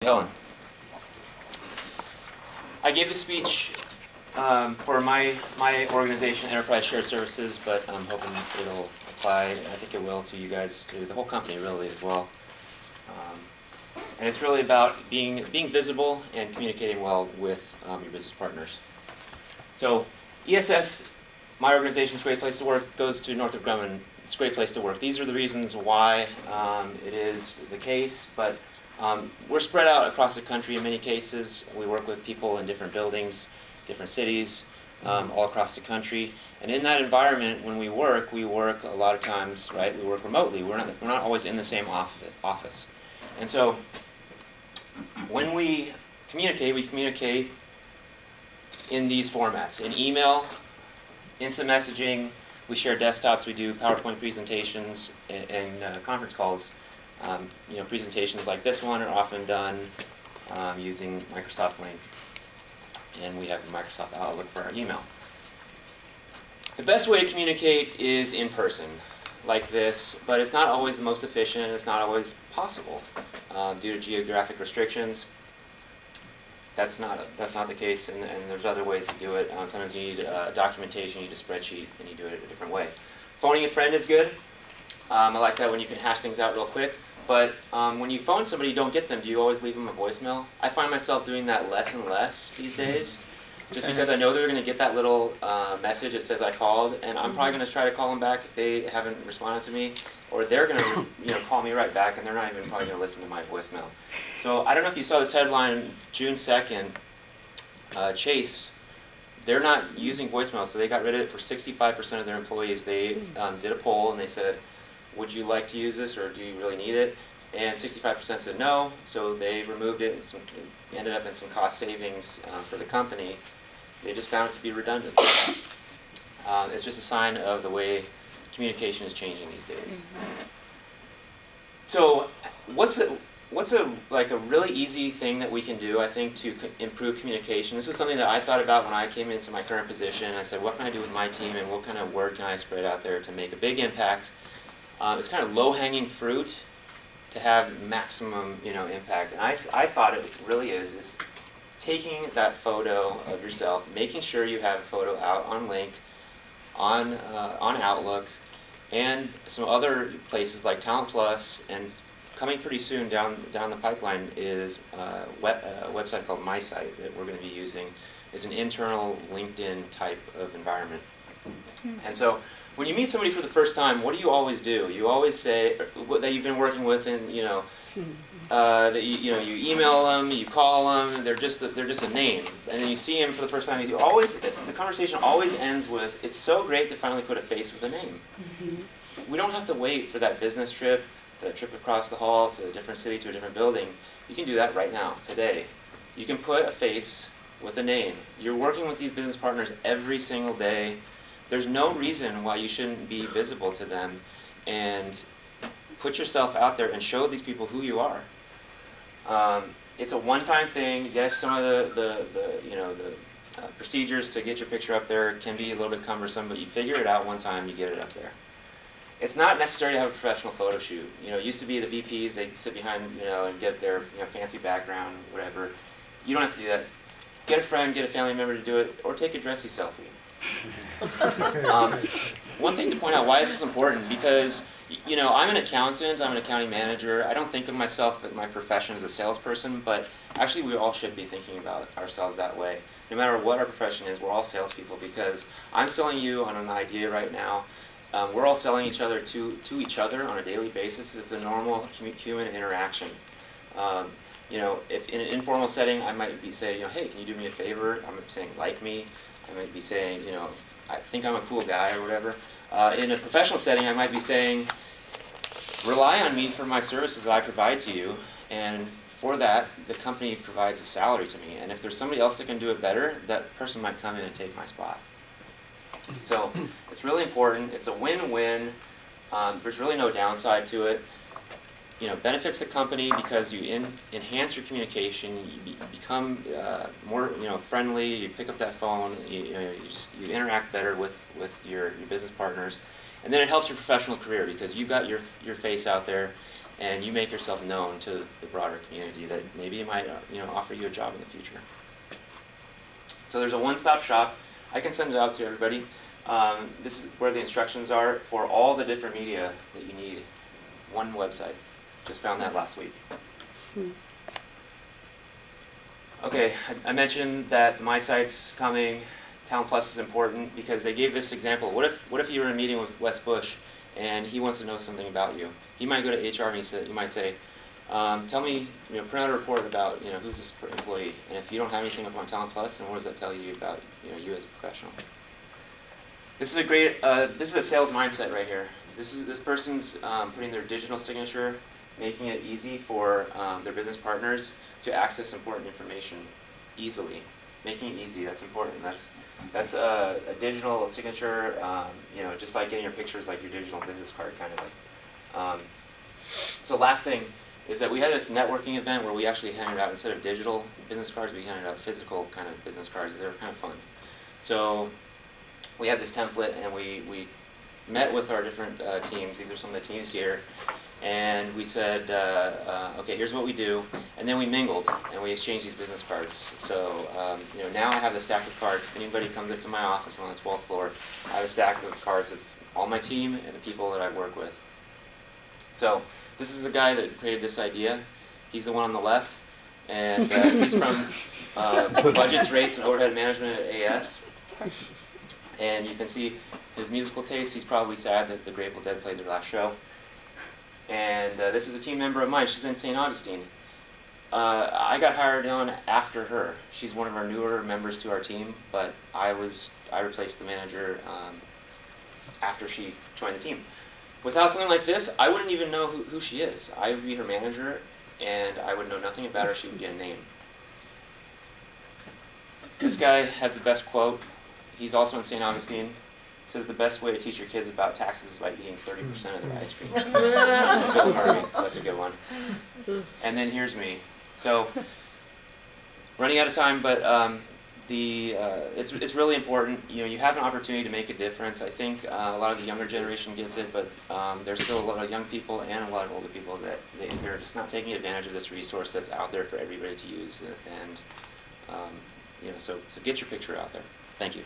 Helen. I gave the speech for my organization, Enterprise Shared Services, but I'm hoping it'll apply, and I think it will to you guys, to the whole company really as well. And it's really about being visible and communicating well with your business partners. So ESS, my organization's Great Place to Work, goes to Northrop Grumman. It's a great place to work. These are the reasons why it is the case, but we're spread out across the country in many cases. We work with people in different buildings, different cities, all across the country. And in that environment, when we work a lot of times, right? We work remotely. We're not always in the same office. And so when we communicate in these formats: in email, instant messaging. We share desktops. We do PowerPoint presentations and conference calls. Presentations like this one are often done using Microsoft Link, and we have Microsoft Outlook for our email. The best way to communicate is in person, like this, but it's not always the most efficient. It's not always possible due to geographic restrictions. That's not the case, and there's other ways to do it. Sometimes you need documentation, you need a spreadsheet, and you do it a different way. Phoning a friend is good. I like that when you can hash things out real quick. But when you phone somebody, you don't get them. Do you always leave them a voicemail? I find myself doing that less and less these days, just because I know they're going to get that little message that says I called, and I'm probably going to try to call them back if they haven't responded to me, or they're going to call me right back, and they're not even probably going to listen to my voicemail. So I don't know if you saw this headline, June 2nd, Chase, they're not using voicemail, so they got rid of it for 65% of their employees. They did a poll, and they said, would you like to use this, or do you really need it? And 65% said no, so they removed it, and it ended up in some cost savings for the company. They just found it to be redundant. It's just a sign of the way communication is changing these days. So what's a really easy thing that we can do, I think, to improve communication? This was something that I thought about when I came into my current position. I said, what can I do with my team, and what kind of work can I spread out there to make a big impact? It's kind of low-hanging fruit to have maximum, impact. And I thought it really is. It's taking that photo of yourself, making sure you have a photo out on Link, on Outlook, and some other places like Talent Plus, and coming pretty soon down the pipeline is a website called My Site that we're going to be using. It's an internal LinkedIn type of environment. And so when you meet somebody for the first time, what do you always do? You always say that you've been working with, and that you email them, you call them, they're just a name, and then you see them for the first time. The conversation always ends with, "It's so great to finally put a face with a name." We don't have to wait for that business trip, that trip across the hall to a different city, to a different building. You can do that right now, today. You can put a face with a name. You're working with these business partners every single day. There's no reason why you shouldn't be visible to them and put yourself out there and show these people who you are. It's a one-time thing. Yes, some of the procedures to get your picture up there can be a little bit cumbersome, but you figure it out one time, you get it up there. It's not necessary to have a professional photo shoot. It used to be the VPs, they sit behind, and get their fancy background, whatever. You don't have to do that. Get a friend, get a family member to do it, or take a dressy selfie. One thing to point out, why is this important? Because I'm an accountant, I'm an accounting manager. I don't think of myself at my profession as a salesperson, but actually we all should be thinking about ourselves that way. No matter what our profession is, we're all salespeople, because I'm selling you on an idea right now. We're all selling each other to each other on a daily basis. It's a normal human interaction. If in an informal setting, I might be saying, hey, can you do me a favor? I might be saying, like me. I might be saying, I think I'm a cool guy or whatever. In a professional setting, I might be saying, rely on me for my services that I provide to you, and for that, the company provides a salary to me. And if there's somebody else that can do it better, that person might come in and take my spot. So it's really important. It's a win-win. There's really no downside to it. Benefits the company because you enhance your communication. You become more friendly. You pick up that phone. You interact better with your business partners, and then it helps your professional career because you've got your face out there, and you make yourself known to the broader community, that maybe it might offer you a job in the future. So there's a one-stop shop. I can send it out to everybody. This is where the instructions are for all the different media that you need. One website. Just found that last week. Okay, I mentioned that my site's coming. Talent Plus is important because they gave this example. What if you were in a meeting with Wes Bush and he wants to know something about you? He might go to HR and you might say, tell me, print out a report about who's this employee. And if you don't have anything up on Talent Plus, then what does that tell you about you as a professional? This is a great. This is a sales mindset right here. This person's putting their digital signature, making it easy for their business partners to access important information easily. Making it easy, that's important. That's a digital signature, just like getting your pictures like your digital business card kind of like. So last thing is that we had this networking event where we actually handed out, instead of digital business cards, we handed out physical kind of business cards. They were kind of fun. So we had this template and we met with our different teams. These are some of the teams here. And we said, okay, here's what we do. And then we mingled and we exchanged these business cards. So now I have a stack of cards. If anybody comes up to my office, I'm on the 12th floor, I have a stack of cards of all my team and the people that I work with. So this is the guy that created this idea. He's the one on the left. And he's from budgets, rates, and overhead management at AS. And you can see his musical taste. He's probably sad that the Grateful Dead played their last show. And this is a team member of mine. She's in St. Augustine. I got hired on after her. She's one of our newer members to our team, but I replaced the manager after she joined the team. Without something like this, I wouldn't even know who she is. I would be her manager, and I would know nothing about her. She would get a name. This guy has the best quote. He's also in St. Augustine. It says the best way to teach your kids about taxes is by eating 30% of their ice cream. Bill Murray, so that's a good one. And then here's me. So, running out of time, but it's really important. You have an opportunity to make a difference. I think a lot of the younger generation gets it, but there's still a lot of young people and a lot of older people that they're just not taking advantage of this resource that's out there for everybody to use. And so get your picture out there. Thank you.